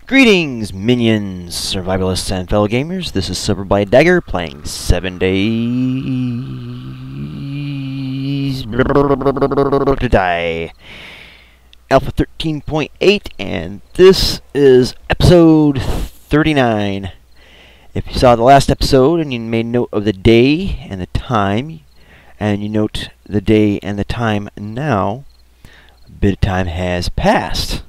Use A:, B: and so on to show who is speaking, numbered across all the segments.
A: Greetings, minions, survivalists, and fellow gamers. This is Silver by Dagger playing 7 Days to Die. Alpha 13.8, and this is episode 39. If you saw the last episode and you made note of the day and the time, and you note the day and the time now, a bit of time has passed.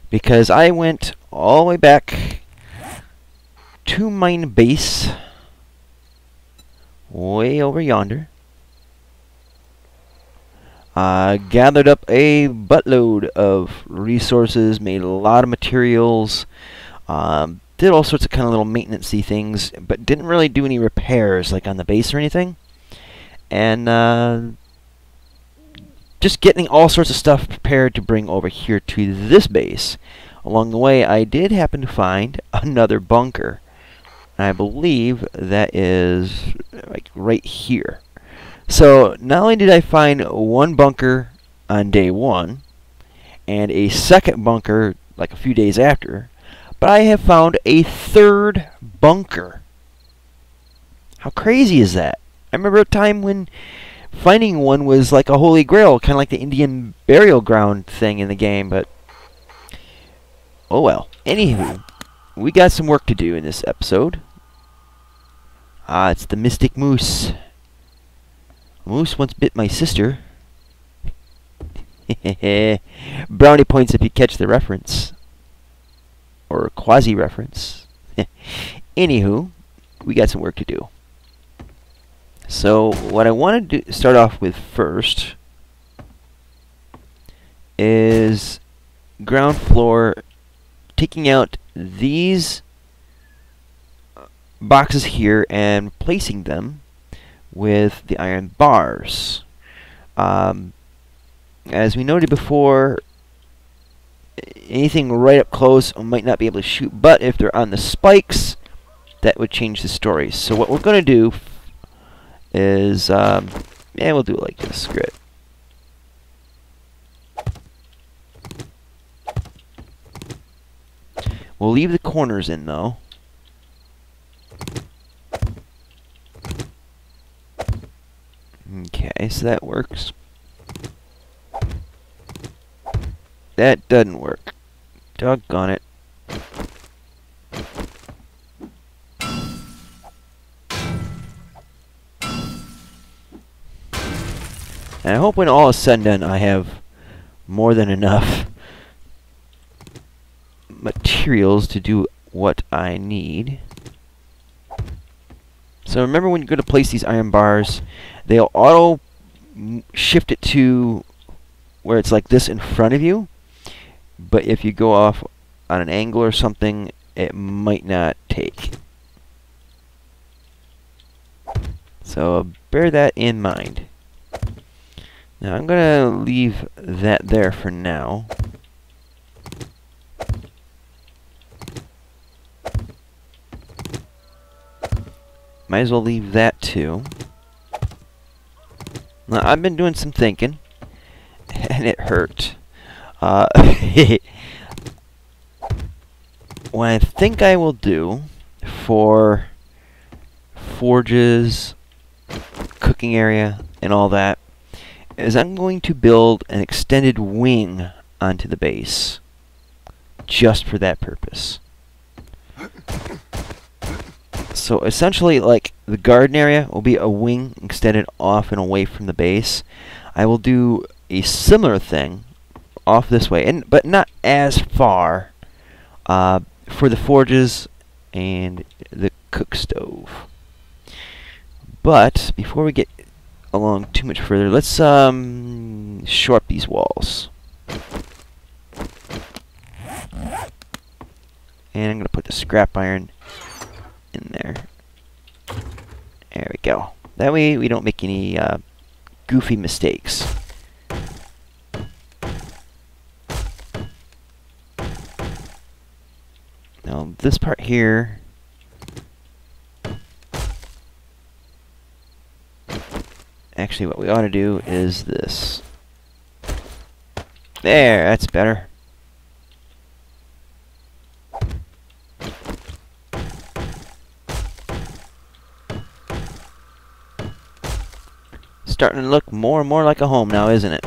A: Because I went all the way back to mine base, way over yonder. Gathered up a buttload of resources, made a lot of materials, did all sorts of kind of little maintenance-y things, but didn't really do any repairs like on the base or anything. And just getting all sorts of stuff prepared to bring over here to this base. Along the way, I did happen to find another bunker. I believe that is like right here. So not only did I find one bunker on day one, and a second bunker like a few days after, but I have found a third bunker. How crazy is that? I remember a time when finding one was like a holy grail, kind of like the Indian burial ground thing in the game, but oh well. Anywho, we got some work to do in this episode. It's the Mystic Moose. A moose once bit my sister. Brownie points if you catch the reference. Or quasi-reference. Anywho, we got some work to do. So what I want to start off with first is ground floor, taking out these boxes here and placing them with the iron bars. As we noted before, anything right up close I might not be able to shoot, but if they're on the spikes, that would change the story. So what we're going to do is, yeah, we'll do it like this. Great. We'll leave the corners in, though. Okay, so that works. That doesn't work. Doggone it. And I hope when all is said and done, I have more than enough materials to do what I need. So remember, when you go to place these iron bars, they'll auto shift it to where it's like this in front of you. But if you go off on an angle or something, it might not take. So bear that in mind. Now I'm going to leave that there for now. Might as well leave that too. Now I've been doing some thinking, and it hurt. What I think I will do for forges, cooking area, and all that is I'm going to build an extended wing onto the base just for that purpose. So essentially, like, the garden area will be a wing extended off and away from the base. I will do a similar thing off this way, but not as far, for the forges and the cook stove. But before we get along too much further, let's shore up these walls. And I'm going to put the scrap iron in there. There we go. That way we don't make any goofy mistakes. Now this part here, actually what we ought to do is this. There, that's better. starting to look more and more like a home now, isn't it?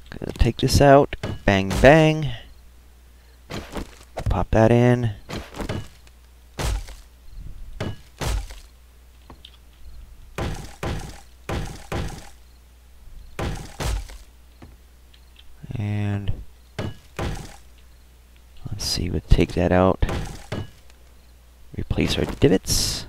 A: Gonna take this out. Bang, bang. Pop that in. And let's see, we'll take that out. Replace our divots.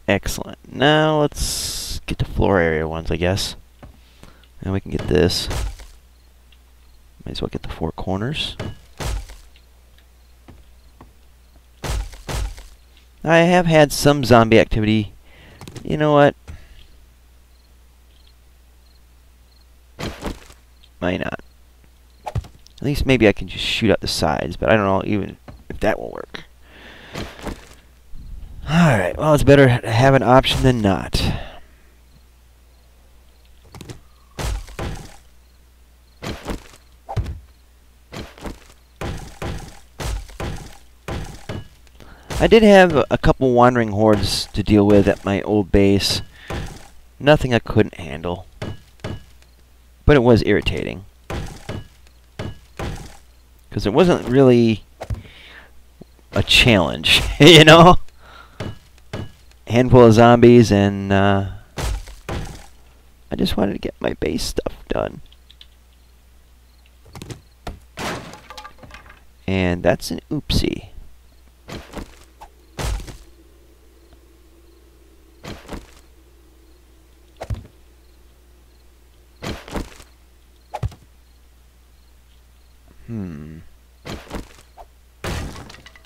A: Excellent. Now let's get the floor area ones, I guess. And we can get this. Might as well get the 4 corners. I have had some zombie activity. You know what? Might not. At least maybe I can just shoot out the sides, but I don't know even if that will work. Alright, well, it's better to have an option than not. I did have a couple wandering hordes to deal with at my old base. Nothing I couldn't handle. But it was irritating. Because it wasn't really a challenge, you know? Handful of zombies, and I just wanted to get my base stuff done. And that's an oopsie.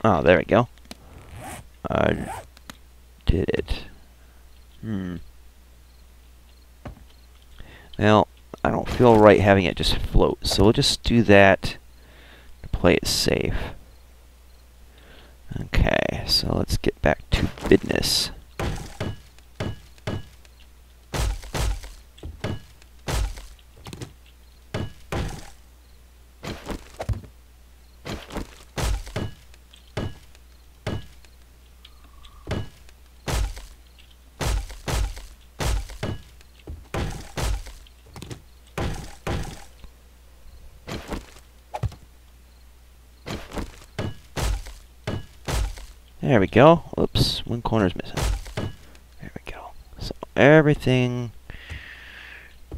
A: Oh, there we go. Did it. Well, I don't feel right having it just float, so we'll just do that to play it safe. Okay, so let's get back to business. There we go. Oops, one corner's missing. There we go. So everything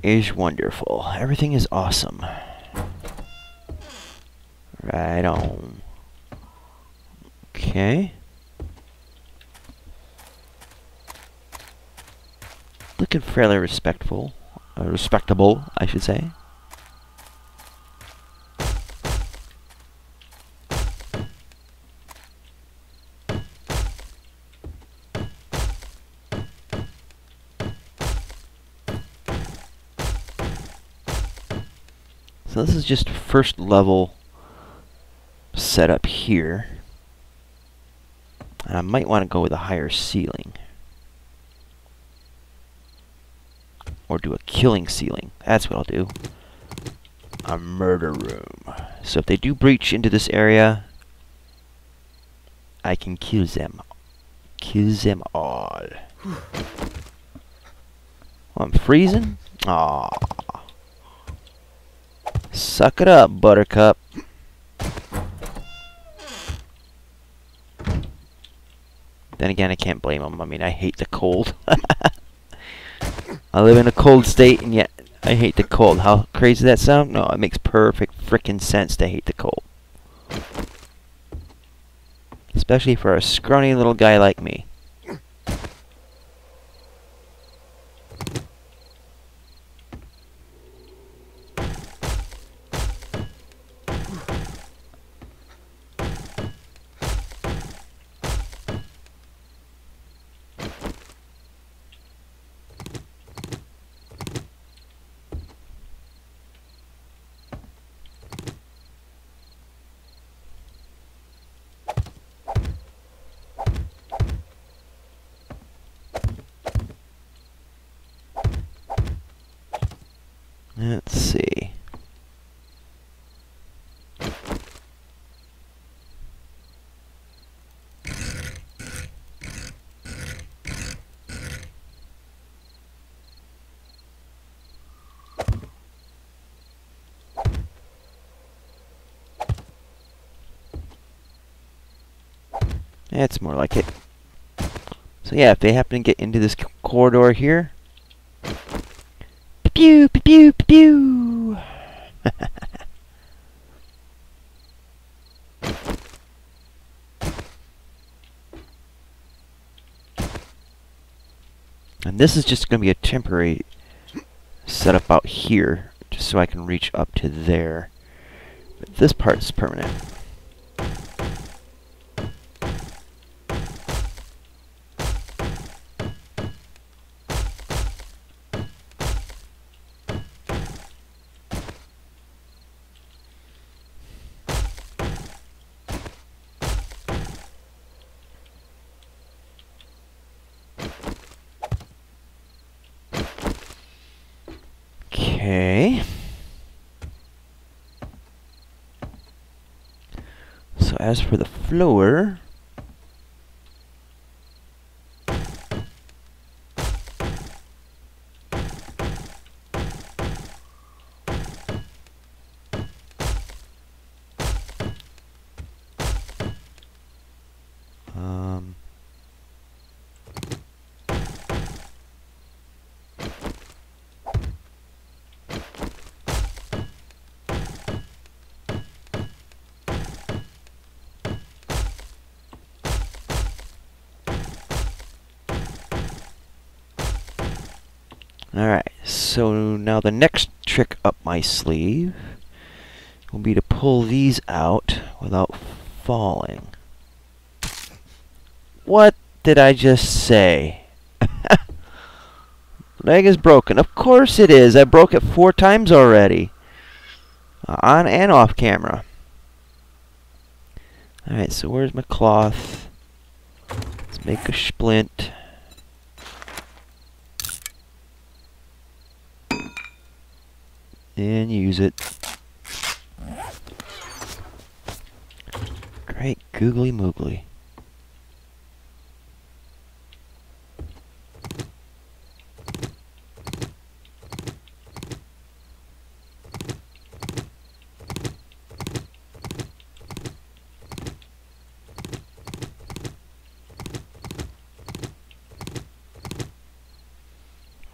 A: is wonderful. Everything is awesome. Right on. Okay. Looking fairly respectable, I should say. So this is just first level setup here. I might want to go with a higher ceiling. Or do a killing ceiling. That's what I'll do. A murder room. So if they do breach into this area, I can kill them. Kill them all. Oh, I'm freezing? Aww. Suck it up, Buttercup. Then again, I can't blame them. I mean, I hate the cold. I live in a cold state, and yet I hate the cold. How crazy does that sound? No, it makes perfect frickin' sense to hate the cold. Especially for a scrawny little guy like me. Let's see. That's more like it. So yeah, if they happen to get into this corridor here, pew pew pew pew pew. And this is just going to be a temporary setup out here, just so I can reach up to there. But this part is permanent. Okay. So as for the floor, alright, so now the next trick up my sleeve will be to pull these out without falling. What did I just say? Leg is broken. Of course it is. I broke it 4 times already. On and off camera. Alright, so where's my cloth? Let's make a splint. And use it. Great googly moogly.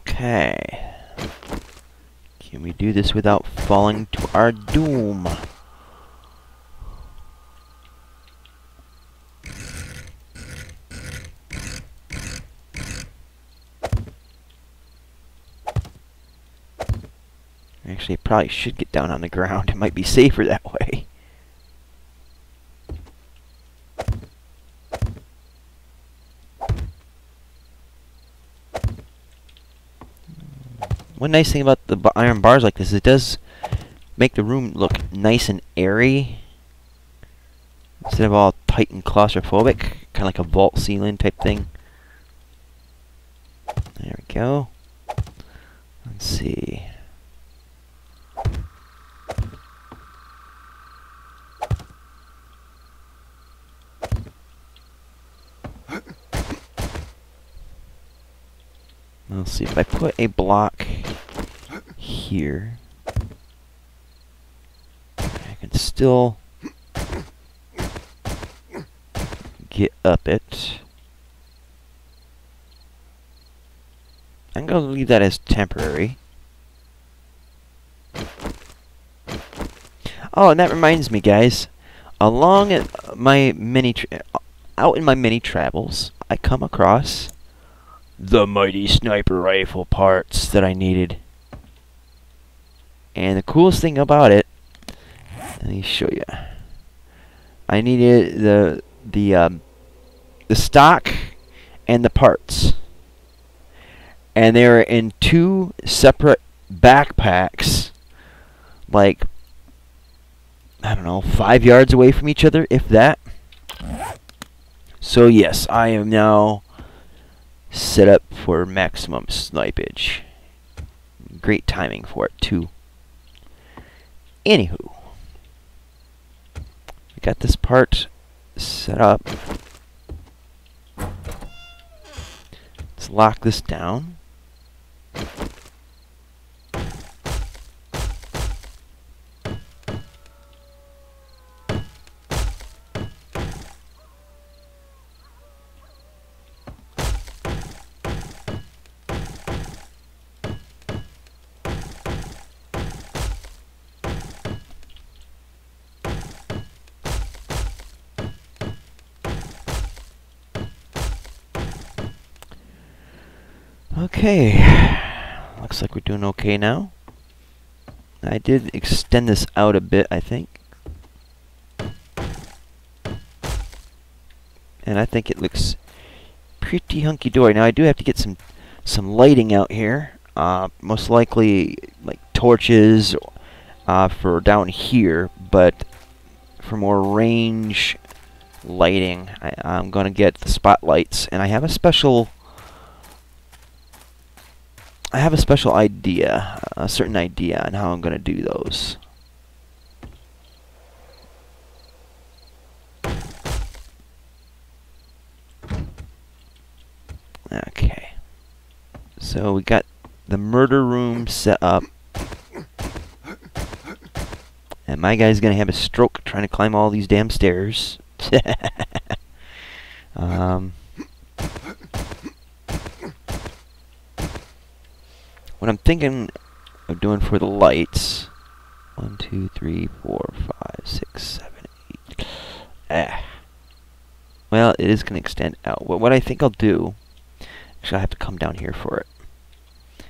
A: Okay. Can we do this without falling to our doom? Actually, I probably should get down on the ground. It might be safer that way. One nice thing about the iron bars like this is it does make the room look nice and airy instead of all tight and claustrophobic, kind of like a vault ceiling type thing. There we go. Let's see. Let's see if I put a block here, I can still get up it. I'm going to leave that as temporary. Oh, and that reminds me, guys. Along my out in my mini travels, I come across the mighty sniper rifle parts that I needed. And the coolest thing about it, let me show you. I needed the stock and the parts, and they were in 2 separate backpacks, like I don't know, 5 yards away from each other, if that. So yes, I am now set up for maximum snipage. Great timing for it too. Anywho, we got this part set up. Let's lock this down. Okay, looks like we're doing okay now. I did extend this out a bit, I think. And I think it looks pretty hunky-dory. Now I do have to get some lighting out here. Most likely like torches for down here, but for more range lighting, I'm going to get the spotlights, and I have a special idea, a certain idea on how I'm going to do those. Okay. So we got the murder room set up. And my guy's going to have a stroke trying to climb all these damn stairs. What I'm thinking of doing for the lights, 1, 2, 3, 4, 5, 6, 7, 8. Well, it is going to extend out. What I think I'll do, actually I have to come down here for it.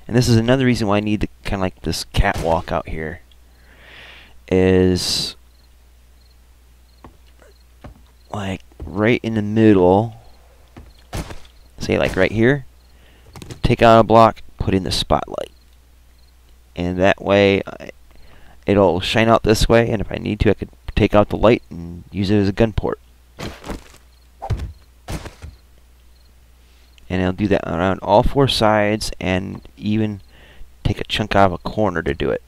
A: And this is another reason why I need kind of like this catwalk out here. Is like right in the middle, say like right here, take out a block, put in the spotlight, and that way it'll shine out this way, and if I need to I could take out the light and use it as a gun port. And I'll do that around all 4 sides and even take a chunk out of a corner to do it.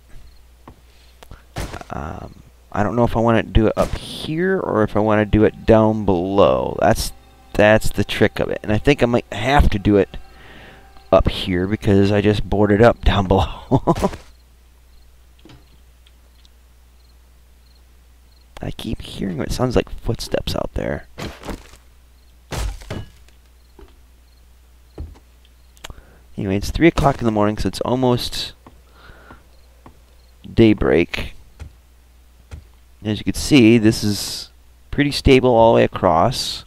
A: I don't know if I want to do it up here or if I want to do it down below. That's the trick of it. And I think I might have to do it up here because I just boarded up down below. I keep hearing what sounds like footsteps out there. Anyway, it's 3 o'clock in the morning, so it's almost daybreak. As you can see, this is pretty stable all the way across.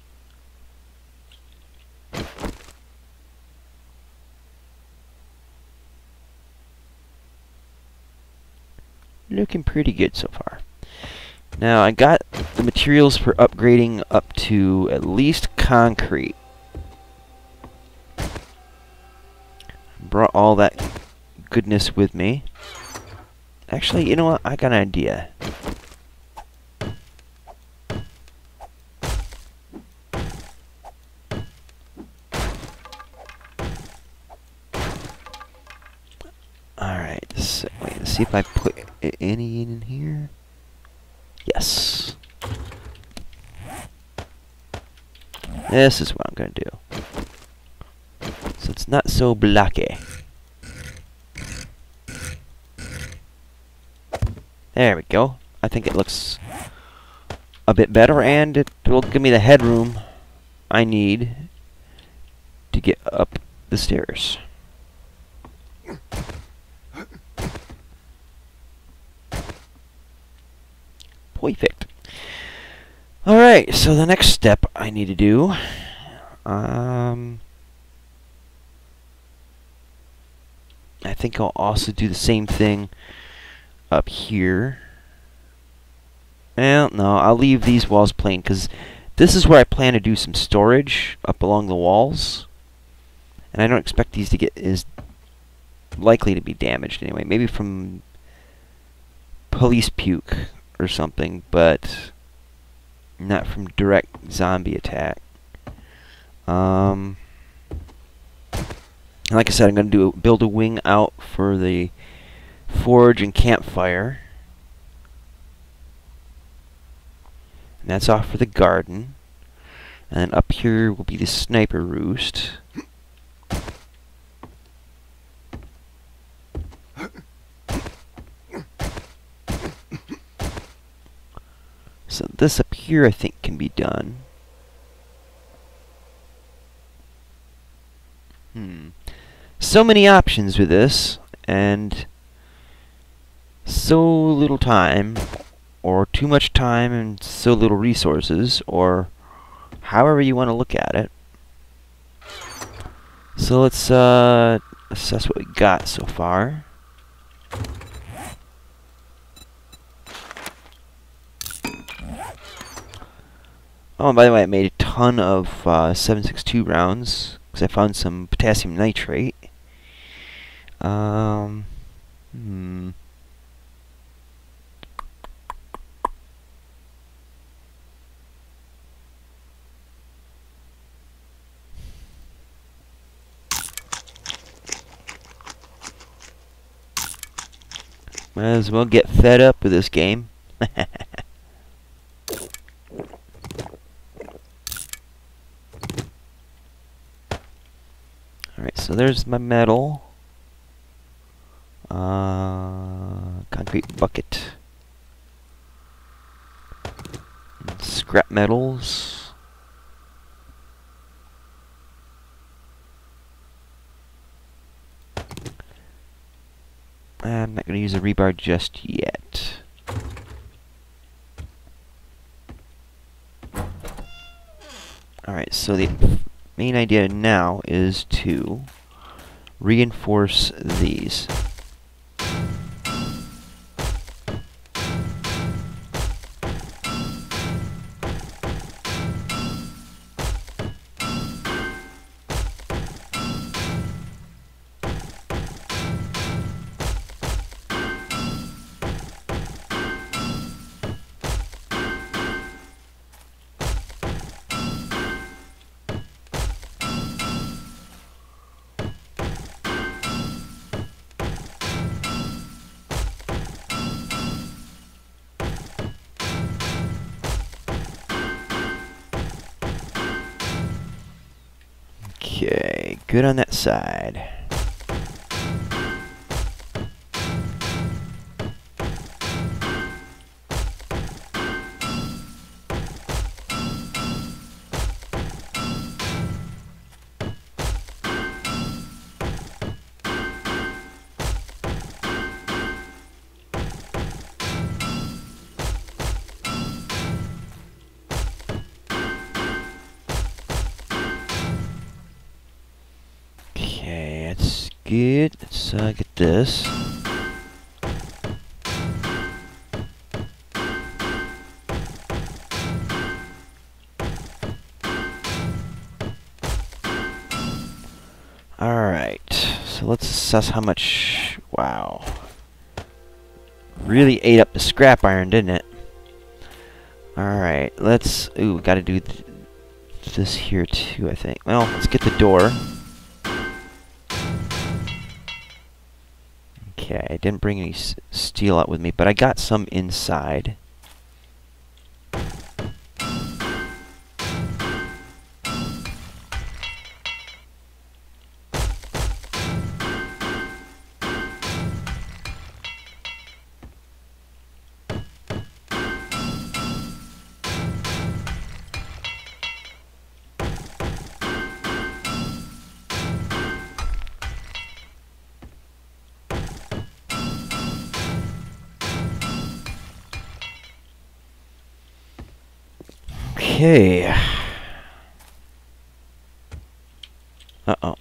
A: Looking pretty good so far. Now, I got the materials for upgrading up to at least concrete. Brought all that goodness with me. Actually, you know what? I got an idea. Alright, so let's see if I put any in here. Yes. This is what I'm going to do. So it's not so blocky. There we go. I think it looks a bit better, and it will give me the headroom I need to get up the stairs. Perfect. Alright, so the next step I need to do, I think I'll also do the same thing up here. Well, no, I'll leave these walls plain, because this is where I plan to do some storage up along the walls. And I don't expect these to get as likely to be damaged anyway. Maybe from police puke or something, but not from direct zombie attack. Like I said, I'm going to build a wing out for the forge and campfire. And that's off for the garden. And then up here will be the sniper roost. So this up here I think can be done. So many options with this, and so little time, or too much time and so little resources, or however you want to look at it. So let's assess what we got so far. Oh, and by the way, I made a ton of 7.62 rounds because I found some potassium nitrate. Might as well get fed up with this game. Alright, so there's my metal. Concrete bucket. And scrap metals. I'm not going to use a rebar just yet. Alright, so the main idea now is to reinforce these. Okay, good on that side. That's good. Let's get this. Alright, so let's assess how much. Wow. Really ate up the scrap iron, didn't it? Alright, let's. Ooh, we gotta do this here too, I think. Well, let's get the door. Okay, I didn't bring any steel out with me, but I got some inside. Okay. Uh-oh.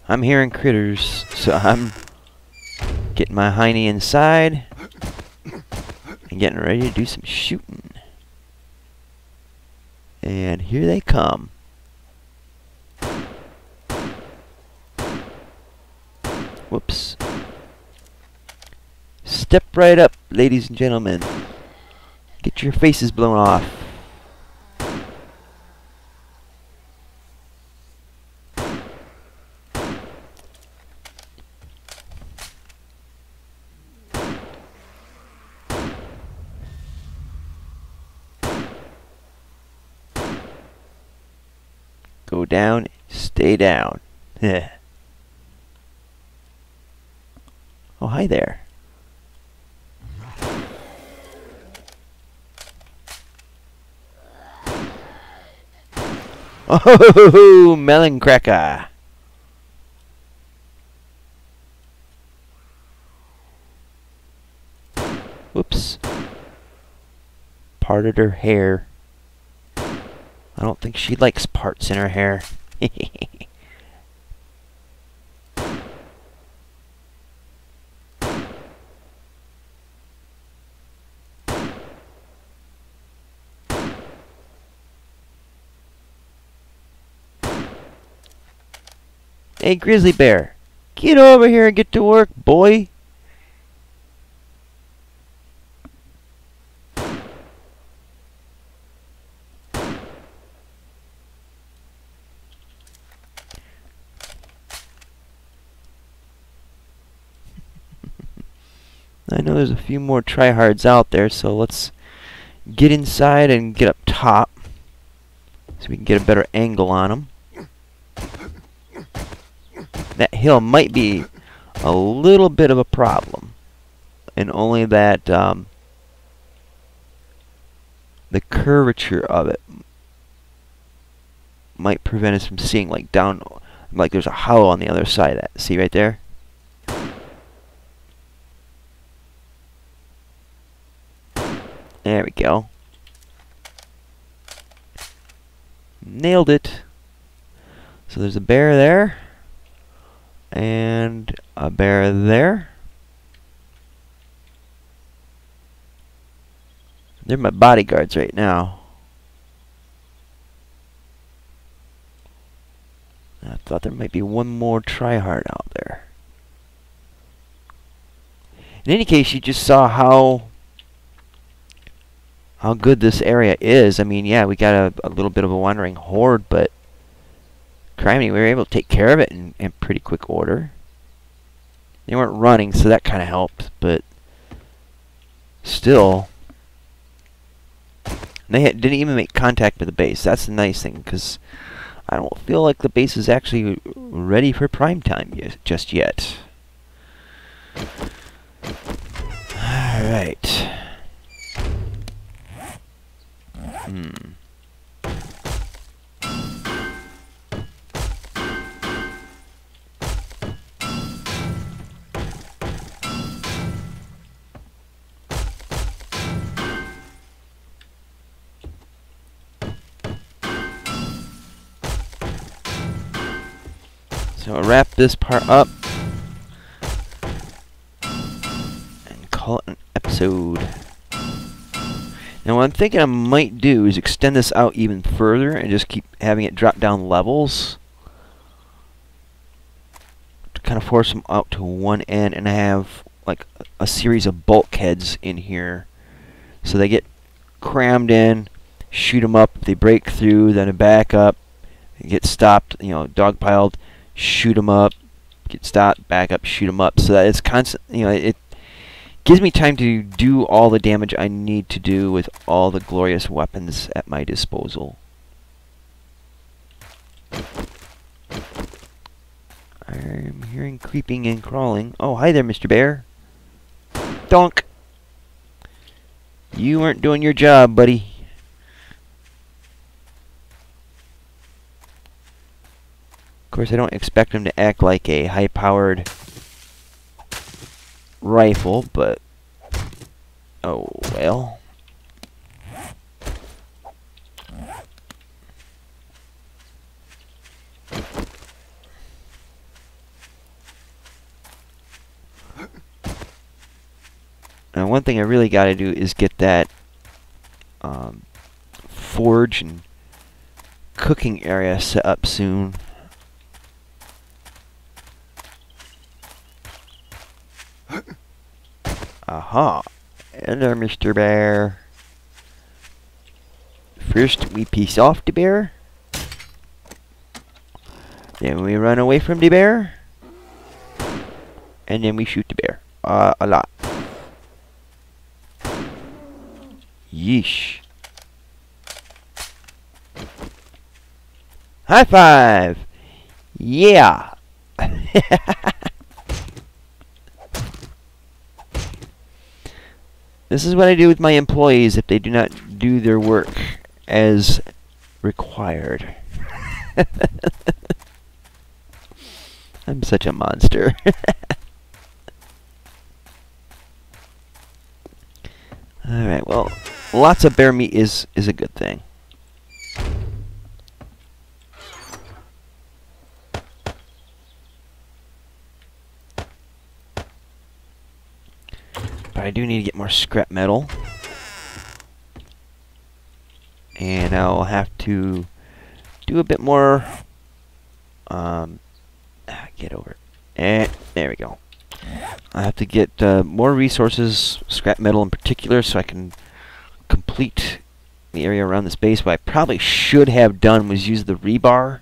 A: I'm hearing critters, so I'm getting my hiney inside and getting ready to do some shooting. And here they come. Whoops. Step right up, ladies and gentlemen. Get your faces blown off. Go down, stay down. Oh, hi there. Oh, melon cracker. Whoops. Parted her hair. I don't think she likes parts in her hair. Hey, grizzly bear. Get over here and get to work, boy. I know there's a few more tryhards out there, so let's get inside and get up top so we can get a better angle on them. That hill might be a little bit of a problem, and only that the curvature of it might prevent us from seeing like down, like there's a hollow on the other side of that. See right there? There we go. Nailed it. So there's a bear there. And a bear there. They're my bodyguards right now. I thought there might be one more tryhard out there. In any case, you just saw how good this area is. I mean, yeah, we got a little bit of a wandering horde, but criminy, we were able to take care of it in pretty quick order. They weren't running, so that kind of helped, but still, they didn't even make contact with the base. That's the nice thing, because I don't feel like the base is actually ready for prime time just yet. Alright. So I'll wrap this part up and call it an episode. Now what I'm thinking I might do is extend this out even further and just keep having it drop down levels to kind of force them out to one end, and I have like a series of bulkheads in here so they get crammed in, shoot them up, if they break through, then back up, get stopped, you know, dogpiled, shoot them up, get stopped, back up, shoot them up, so that it's constant, you know, it gives me time to do all the damage I need to do with all the glorious weapons at my disposal. I'm hearing creeping and crawling. Oh, hi there, Mr. Bear. Donk! You weren't doing your job, buddy. Of course, I don't expect him to act like a high-powered rifle, but oh well. Now, one thing I really got to do is get that forge and cooking area set up soon. Aha! Hello, Mr. Bear. First, we piece off the bear. Then we run away from the bear. And then we shoot the bear. A lot. Yeesh. High five! Yeah! This is what I do with my employees if they do not do their work as required. I'm such a monster. Alright, well, lots of bear meat is a good thing. But I do need to get more scrap metal. And I'll have to do a bit more... get over it. And there we go. I have to get more resources, scrap metal in particular, so I can complete the area around this base. What I probably should have done was use the rebar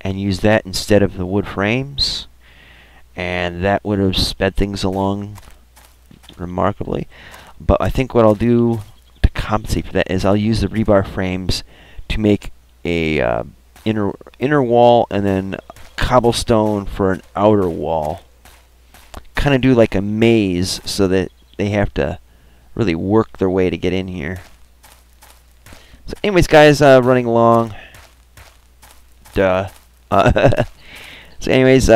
A: and use that instead of the wood frames. And that would have sped things along remarkably. But I think what I'll do to compensate for that is I'll use the rebar frames to make a inner wall and then cobblestone for an outer wall. Kind of do like a maze so that they have to really work their way to get in here. So anyways, guys, running along. Duh. So anyways,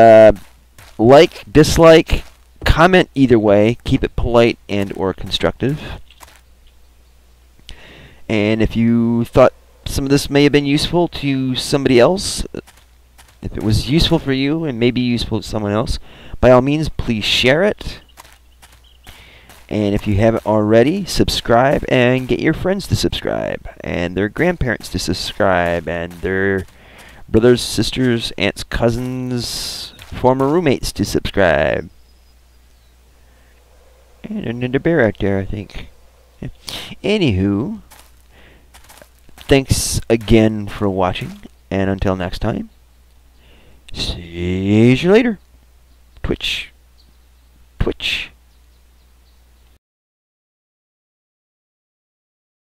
A: like, dislike, comment either way. Keep it polite and or constructive. And if you thought some of this may have been useful to somebody else, if it was useful for you and maybe useful to someone else, by all means, please share it. And if you haven't already, subscribe and get your friends to subscribe, and their grandparents to subscribe, and their brothers, sisters, aunts, cousins, former roommates to subscribe. And another bear out there, I think. Yeah. Anywho, thanks again for watching, and until next time, see you later. Twitch.